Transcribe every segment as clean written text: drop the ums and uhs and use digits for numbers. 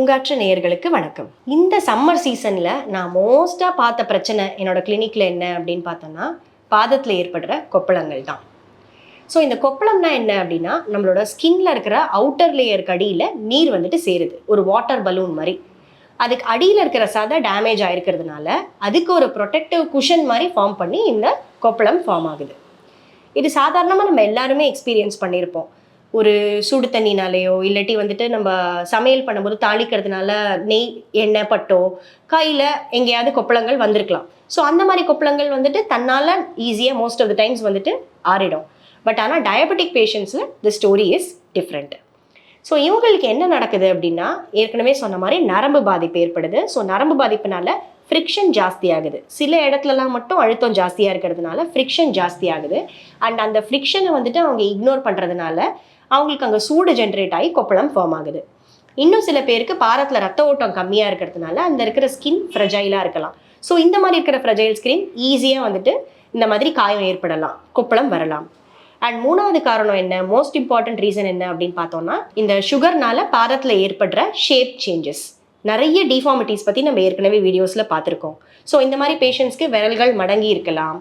பூங்காற்று நேயர்களுக்கு வணக்கம். இந்த சம்மர் சீசன்ல நான் மோஸ்டா பார்த்த பிரச்சனை என்னோட கிளினிக்ல என்ன அப்படின்னு பார்த்தோம்னா, பாதத்துல ஏற்படுற கொப்பளங்கள் தான். ஸோ இந்த கொப்பளம்னா என்ன அப்படின்னா, நம்மளோட ஸ்கின்ல இருக்கிற அவுட்டர் லேயருக்கு அடியில நீர் வந்துட்டு சேருது. ஒரு வாட்டர் பலூன் மாதிரி. அதுக்கு அடியில் இருக்கிற சதை டேமேஜ் ஆயிருக்கிறதுனால அதுக்கு ஒரு ப்ரொடெக்டிவ் குஷன் மாதிரி ஃபார்ம் பண்ணி இந்த கொப்பளம் ஃபார்ம் ஆகுது. இது சாதாரணமாக நம்ம எல்லாருமே எக்ஸ்பீரியன்ஸ் பண்ணியிருப்போம். ஒரு சுடு தண்ணினாலேயோ இல்லாட்டி வந்துட்டு நம்ம சமையல் பண்ணும்போது தாளிக்கிறதுனால நெய் எண்ணெய் பட்டோ கையில் எங்கேயாவது கொப்பளங்கள் வந்திருக்கலாம். ஸோ அந்த மாதிரி கொப்பளங்கள் வந்துட்டு தன்னால் ஈஸியாக மோஸ்ட் ஆஃப் த டைம்ஸ் வந்துட்டு ஆறிடும். பட் ஆனால் டயபெட்டிக் பேஷண்ட்ஸில் the story is different. So இவங்களுக்கு என்ன நடக்குது அப்படின்னா, ஏற்கனவே சொன்ன மாதிரி நரம்பு பாதிப்பு ஏற்படுது. ஸோ நரம்பு பாதிப்புனால ஃப்ரிக்ஷன் ஜாஸ்தி ஆகுது. சில இடத்துலலாம் மட்டும் அழுத்தம் ஜாஸ்தியாக இருக்கிறதுனால ஃப்ரிக்ஷன் ஜாஸ்தி ஆகுது. அண்ட் அந்த ஃப்ரிக்ஷனை வந்துட்டு அவங்க இக்னோர் பண்ணுறதுனால அவங்களுக்கு அங்கே சூடு ஜென்ரேட் ஆகி கொப்பளம் ஃபார்ம் ஆகுது. இன்னும் சில பேருக்கு பாதத்தில் ரத்த ஓட்டம் கம்மியாக இருக்கிறதுனால அந்த இருக்கிற ஸ்கின் ஃப்ரெஜைலாக இருக்கலாம். ஸோ இந்த மாதிரி இருக்கிற ஃப்ரெஜைல் ஸ்கின் ஈஸியாக வந்துட்டு இந்த மாதிரி காயம் ஏற்படலாம், கொப்பளம் வரலாம். அண்ட் மூணாவது காரணம் என்ன, மோஸ்ட் இம்பார்ட்டன்ட் ரீசன் என்ன அப்படின்னு பார்த்தோம்னா, இந்த சுகர்னால பாதத்தில் ஏற்படுற ஷேப் சேஞ்சஸ். நிறைய டிஃபார்மிட்டிஸ் பற்றி நம்ம ஏற்கனவே வீடியோஸில் பார்த்துருக்கோம். ஸோ இந்த மாதிரி பேஷண்ட்ஸ்க்கு விரல்கள் மடங்கி இருக்கலாம்,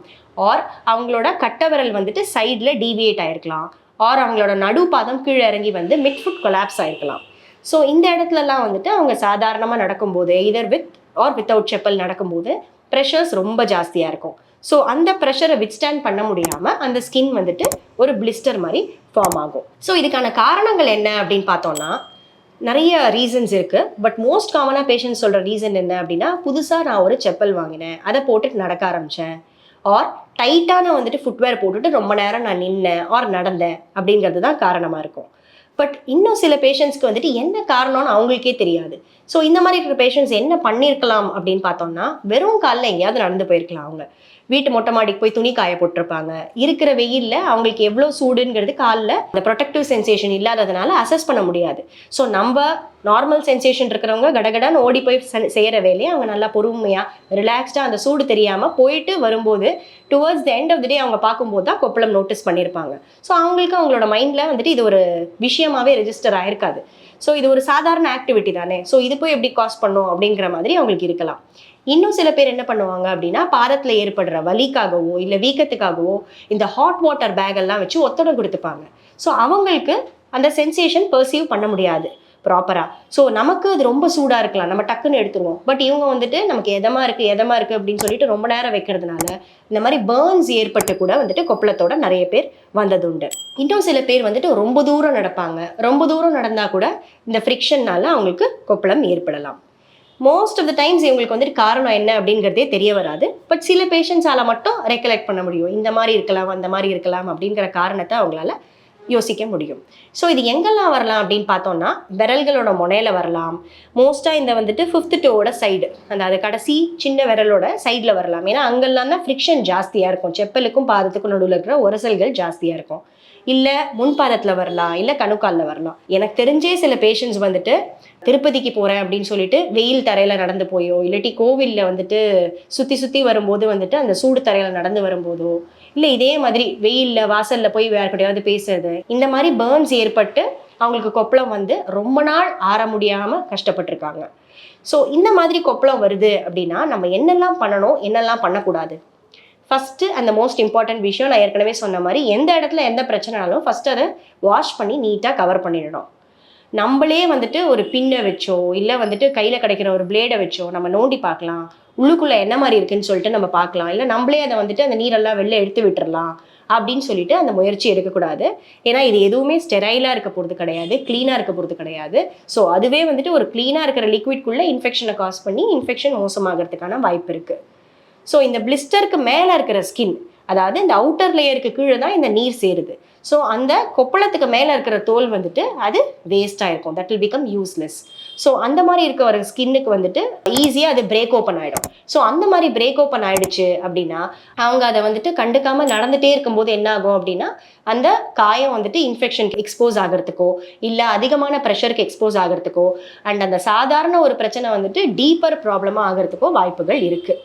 ஆர் அவங்களோட கட்டை விரல் வந்துட்டு சைடில் டீவியேட் ஆகிருக்கலாம், ஆர் அவங்களோட நடுப்பாதம் கீழே இறங்கி வந்து மிட்ஃபுட் கொலாப்ஸ் ஆகிருக்கலாம். ஸோ இந்த இடத்துலலாம் வந்துட்டு அவங்க சாதாரணமாக நடக்கும்போது இதர் வித் ஆர் வித்தவுட் செப்பல் நடக்கும்போது ப்ரெஷர்ஸ் ரொம்ப ஜாஸ்தியாக இருக்கும். ஸோ அந்த ப்ரெஷரை வித்ஸ்டாண்ட் பண்ண முடியாமல் அந்த ஸ்கின் வந்துட்டு ஒரு பிளிஸ்டர் மாதிரி ஃபார்ம் ஆகும். ஸோ இதுக்கான காரணங்கள் என்ன அப்படின்னு பார்த்தோம்னா, நிறைய ரீசன்ஸ் இருக்குது. பட் மோஸ்ட் காமனாக பேஷண்ட்ஸ் சொல்கிற ரீசன் என்ன அப்படின்னா, புதுசாக நான் ஒரு செப்பல் வாங்கினேன், அதை போட்டுட்டு நடக்க ஆரம்பித்தேன், ஆர் டைட்டான வந்துட்டு ஃபுட்வேர் போட்டுட்டு ரொம்ப நேரம் நான் நின்னேன் ஆர் நடந்தேன் அப்படிங்கிறது தான் காரணமாக இருக்கும். பட் இன்னும் சில பேஷண்ட்ஸ்க்கு வந்துட்டு என்ன காரணம்னு அவங்களுக்கே தெரியாது. ஸோ இந்த மாதிரி இருக்கிற பேஷண்ட்ஸ் என்ன பண்ணியிருக்கலாம் அப்படின்னு பார்த்தோம்னா, வெறும் காலில் எங்கேயாவது நடந்து போயிருக்கலாம். அவங்க வீட்டு மொட்டை மாடிக்கு போய் துணி காய போட்டிருப்பாங்க. இருக்கிற வெயிலில் அவங்களுக்கு எவ்வளோ சூடுங்கிறது காலில் அந்த ப்ரொடெக்டிவ் சென்சேஷன் இல்லாததுனால அசஸ் பண்ண முடியாது. ஸோ நம்ம நார்மல் சென்சேஷன் இருக்கிறவங்க கடகடான்னு ஓடி போய் செய்கிற வேலையை அவங்க நல்லா பொறுமையாக ரிலாக்ஸ்டாக அந்த சூடு தெரியாமல் போயிட்டு வரும்போது towards the end of the day அவங்க பார்க்கும்போது தான் கொப்பளம் நோட்டீஸ் பண்ணியிருப்பாங்க. ஸோ அவங்களுக்கு அவங்களோட மைண்டில் வந்துட்டு இது ஒரு விஷயமாகவே ரெஜிஸ்டர் ஆயிருக்காது. ஸோ இது ஒரு சாதாரண ஆக்டிவிட்டி தானே, ஸோ இது போய் எப்படி காஸ் பண்ணும் அப்படிங்கிற மாதிரி அவங்களுக்கு இருக்கலாம். இன்னும் சில பேர் என்ன பண்ணுவாங்க அப்படின்னா, பாதத்தில் ஏற்படுற வலிக்காகவோ இல்லை வீக்கத்துக்காகவோ இந்த ஹாட் வாட்டர் பேக் எல்லாம் வச்சு ஒத்தடம் கொடுத்துப்பாங்க. ஸோ அவங்களுக்கு அந்த சென்சேஷன் பர்சீவ் பண்ண முடியாது ப்ராப்பராக. ஸோ நமக்கு அது ரொம்ப சூடாக இருக்கலாம், நம்ம டக்குன்னு எடுத்துருவோம். பட் இவங்க வந்துட்டு நமக்கு எதமாக இருக்குது அப்படின்னு சொல்லிட்டு ரொம்ப நேரம் வைக்கிறதுனால இந்த மாதிரி பேர்ன்ஸ் ஏற்பட்டு கூட வந்துட்டு கொப்பளத்தோட நிறைய பேர் வந்தது உண்டு. இன்னும் சில பேர் வந்துட்டு ரொம்ப தூரம் நடப்பாங்க. ரொம்ப தூரம் நடந்தால் கூட இந்த ஃப்ரிக்ஷன்னால அவங்களுக்கு கொப்பளம் ஏற்படலாம். மோஸ்ட் ஆஃப் த டைம்ஸ் இவங்களுக்கு வந்துட்டு காரணம் என்ன அப்படிங்கிறதே தெரிய வராது. பட் சில பேஷண்ட்ஸால் மட்டும் ரெக்கலெக்ட் பண்ண முடியும், இந்த மாதிரி இருக்கலாம் அந்த மாதிரி இருக்கலாம் அப்படிங்கிற காரணத்தை அவங்களால யோசிக்க முடியும். ஸோ இது எங்கெல்லாம் வரலாம் அப்படின்னு பார்த்தோம்னா, விரல்களோட முனையில வரலாம். மோஸ்ட்டாக இந்த வந்துட்டு 5th டோவோட சைடு, அது கடைசி சின்ன விரலோட சைடில் வரலாம். ஏன்னா அங்கெல்லாம் தான் ஃப்ரிக்ஷன் ஜாஸ்தியாக இருக்கும். செப்பலுக்கும் பாதத்துக்கும் நடுவில் இருக்கிற உரசல்கள் ஜாஸ்தியாக இருக்கும். இல்லை முன்பாதத்தில் வரலாம், இல்லை கணுக்காலில் வரலாம். எனக்கு தெரிஞ்சே சில பேஷண்ட்ஸ் வந்துட்டு திருப்பதிக்கு போகிறேன் அப்படின்னு சொல்லிட்டு வெயில் தரையில் நடந்து போயோ இல்லாட்டி கோவிலில் வந்துட்டு சுற்றி வரும்போது வந்துட்டு அந்த சூடு தரையில் நடந்து வரும்போதோ இல்லை இதே மாதிரி வெயிலில் வாசலில் போய் வேறு கிடையாது பேசுறது, இந்த மாதிரி பேர்ன்ஸ் ஏற்பட்டு அவங்களுக்கு கொப்பளம் வந்து ரொம்ப நாள் ஆற முடியாமல் கஷ்டப்பட்டுருக்காங்க. ஸோ இந்த மாதிரி கொப்பளம் வருது அப்படின்னா நம்ம என்னெல்லாம் பண்ணணும், என்னெல்லாம் பண்ணக்கூடாது? ஃபஸ்ட்டு அந்த மோஸ்ட் இம்பார்ட்டன்ட் விஷயம், நான் ஏற்கனவே சொன்ன மாதிரி எந்த இடத்துல எந்த பிரச்சனைனாலும் ஃபஸ்ட்டு அதை வாஷ் பண்ணி நீட்டாக கவர் பண்ணிடணும். நம்மளே வந்துட்டு ஒரு பின்னை வச்சோ இல்லை வந்துட்டு கையில் கிடைக்கிற ஒரு பிளேடை வச்சோ நம்ம நோண்டி பார்க்கலாம், உள்ளுக்குள்ளே என்ன மாதிரி இருக்குன்னு சொல்லிட்டு நம்ம பார்க்கலாம். இல்லை நம்மளே அதை வந்துட்டு அந்த நீரெல்லாம் வெளில எடுத்து விட்டுறலாம் அப்படின்னு சொல்லிட்டு அந்த முயற்சி எடுக்கக்கூடாது. ஏன்னா இது எதுவுமே ஸ்டெரைலாக இருக்க போகிறது கிடையாது, க்ளீனாக இருக்க போகிறது கிடையாது. ஸோ அதுவே வந்துட்டு ஒரு க்ளீனாக இருக்கிற லிக்விட்குள்ளே இன்ஃபெக்ஷனை காஸ் பண்ணி இன்ஃபெக்ஷன் மோசமாகிறதுக்கான வாய்ப்பு இருக்குது. ஸோ இந்த பிளிஸ்டருக்கு மேலே இருக்கிற ஸ்கின், அதாவது இந்த அவுட்டர் லேயருக்கு கீழே தான் இந்த நீர் சேருது. ஸோ அந்த கொப்பளத்துக்கு மேலே இருக்கிற தோல் வந்துட்டு அது வேஸ்டாக இருக்கும், that will become useless. So அந்த மாதிரி இருக்க ஒரு ஸ்கின்னுக்கு வந்துட்டு ஈஸியாக அது பிரேக் ஓப்பன் ஆகிடும். ஸோ அந்த மாதிரி பிரேக் ஓப்பன் ஆகிடுச்சு அப்படின்னா அவங்க அதை வந்துட்டு கண்டுக்காமல் நடந்துகிட்டே இருக்கும்போது என்ன ஆகும் அப்படின்னா, அந்த காயம் வந்துட்டு இன்ஃபெக்ஷனுக்கு எக்ஸ்போஸ் ஆகிறதுக்கோ இல்லை அதிகமான ப்ரெஷருக்கு எக்ஸ்போஸ் ஆகிறதுக்கோ அண்ட் அந்த சாதாரண ஒரு பிரச்சனை வந்துட்டு டீப்பர் ப்ராப்ளமாக ஆகிறதுக்கோ வாய்ப்புகள் இருக்குது.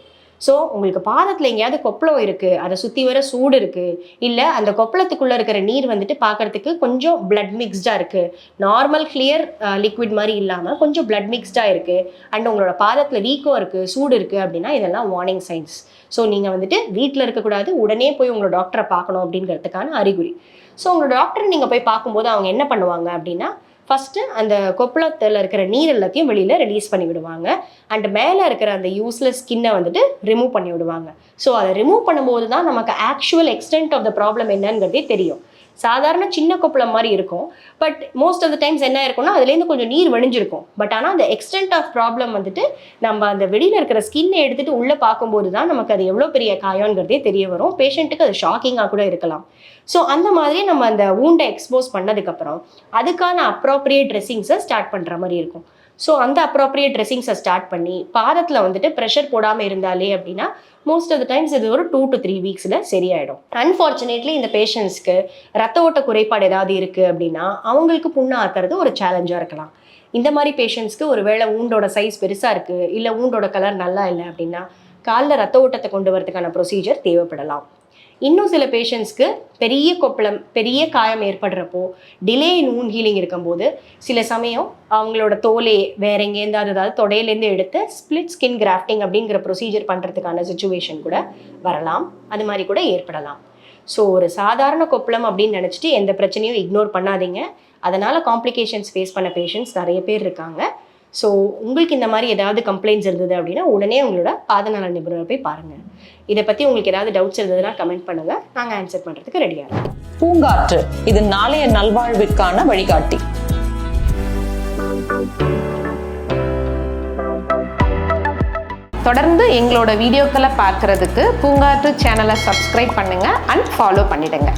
ஸோ உங்களுக்கு பாதத்தில் எங்கேயாவது கொப்பளம் இருக்குது, அதை சுற்றி வர சூடு இருக்குது, இல்லை அந்த கொப்பளத்துக்குள்ளே இருக்கிற நீர் வந்துட்டு பார்க்கறதுக்கு கொஞ்சம் பிளட் மிக்ஸ்டாக இருக்குது, நார்மல் கிளியர் லிக்விட் மாதிரி இல்லாமல் கொஞ்சம் பிளட் மிக்ஸ்டாக இருக்குது, அண்ட் உங்களோட பாதத்தில் வீக்கம் இருக்குது, சூடு இருக்குது அப்படின்னா இதெல்லாம் வார்னிங் சைன்ஸ். ஸோ நீங்கள் வந்துட்டு வீட்டில் இருக்கக்கூடாது, உடனே போய் உங்களோட டாக்டரை பார்க்கணும் அப்படிங்கிறதுக்கான அறிகுறி. ஸோ உங்களோட டாக்டரை நீங்கள் போய் பார்க்கும்போது அவங்க என்ன பண்ணுவாங்க அப்படின்னா, ஃபஸ்ட்டு அந்த கொப்பளத்தில் இருக்கிற நீர் எல்லாத்தையும் வெளியில் ரிலீஸ் பண்ணி விடுவாங்க, அண்ட் மேலே இருக்கிற அந்த யூஸ்லெஸ் ஸ்கின்னை வந்துட்டு ரிமூவ் பண்ணி விடுவாங்க. ஸோ அதை ரிமூவ் பண்ணும்போது தான் நமக்கு actual extent of the problem என்னங்கிறதே தெரியும். சாதாரண சின்ன கொப்பளம் மாதிரி இருக்கும், but most of the times என்ன இருக்கும்னா அதுலேருந்து கொஞ்சம் நீர் வடிஞ்சிருக்கும். பட் ஆனால் அந்த எக்ஸ்டென்ட் ஆஃப் ப்ராப்ளம் வந்துட்டு நம்ம அந்த வெளியில் இருக்கிற ஸ்கின்னை எடுத்துகிட்டு உள்ளே பார்க்கும்போது தான் நமக்கு அது எவ்வளோ பெரிய காயங்கிறதே தெரிய வரும். பேஷண்ட்டுக்கு அது ஷாக்கிங்காக கூட இருக்கலாம். ஸோ அந்த மாதிரி நம்ம அந்த வூண்டை எக்ஸ்போஸ் பண்ணதுக்கப்புறம் அதுக்கான அப்ராப்ரியேட் ட்ரெஸ்ஸிங்ஸை ஸ்டார்ட் பண்ணுற மாதிரி இருக்கும். ஸோ அந்த அப்ராப்ரியேட் ட்ரெஸ்ஸிங்ஸை ஸ்டார்ட் பண்ணி பாதத்தில் வந்துட்டு ப்ரெஷர் போடாமல் இருந்தாலே அப்படின்னா மோஸ்ட் ஆஃப் த டைம்ஸ் இது ஒரு 2 to 3 வீக்ஸில் சரியாயிடும். அன்ஃபார்ச்சுனேட்லி இந்த பேஷண்ட்ஸ்க்கு ரத்த ஓட்ட குறைபாடு ஏதாவது இருக்குது அப்படின்னா அவங்களுக்கு புண்ணை ஆத்துறது ஒரு சேலஞ்சாக இருக்கலாம். இந்த மாதிரி பேஷண்ட்ஸ்க்கு ஒரு வேளை ஊண்டோட சைஸ் பெருசாக இருக்குது, இல்லை ஊண்டோட கலர் நல்லா இல்லை அப்படின்னா காலில் ரத்த ஓட்டத்தை கொண்டு வரதுக்கான ப்ரொசீஜர் தேவைப்படலாம். இன்னும் சில பேஷண்ட்ஸ்க்கு பெரிய கொப்பளம், பெரிய காயம் ஏற்படுறப்போ டிலே இன் வூண்ட் ஹீலிங் இருக்கும்போது சில சமயம் அவங்களோட தோலே வேற எங்கேருந்தாவது, அதாவது தொடையிலேருந்து எடுத்து ஸ்பிளிட் ஸ்கின் கிராஃப்டிங் அப்படிங்கிற ப்ரொசீஜர் பண்ணுறதுக்கான சுச்சுவேஷன் கூட வரலாம். அது மாதிரி கூட ஏற்படலாம். ஸோ ஒரு சாதாரண கொப்பளம் அப்படின்னு நினச்சிட்டு எந்த பிரச்சனையும் இக்னோர் பண்ணாதீங்க. அதனால் காம்ப்ளிகேஷன்ஸ் ஃபேஸ் பண்ண பேஷண்ட்ஸ் நிறைய பேர் இருக்காங்க. ஸோ உங்களுக்கு இந்த மாதிரி ஏதாவது கம்ப்ளைண்ட்ஸ் இருந்தது அப்படின்னா உடனே உங்களோட பாதநல நிபுணரை போய் பாருங்கள். இதை பற்றி உங்களுக்கு ஏதாவது டவுட்ஸ் இருந்ததுன்னா கமெண்ட் பண்ணுங்கள், நாங்கள் ஆன்சர் பண்ணுறதுக்கு ரெடியாக இருக்கோம். பூங்காற்று, இது நாளைய நல்வாழ்விற்கான வழிகாட்டி. தொடர்ந்து எங்களோட வீடியோக்களை பார்க்கறதுக்கு பூங்காற்று சேனலை சப்ஸ்கிரைப் பண்ணுங்கள் அண்ட் ஃபாலோ பண்ணிடுங்க.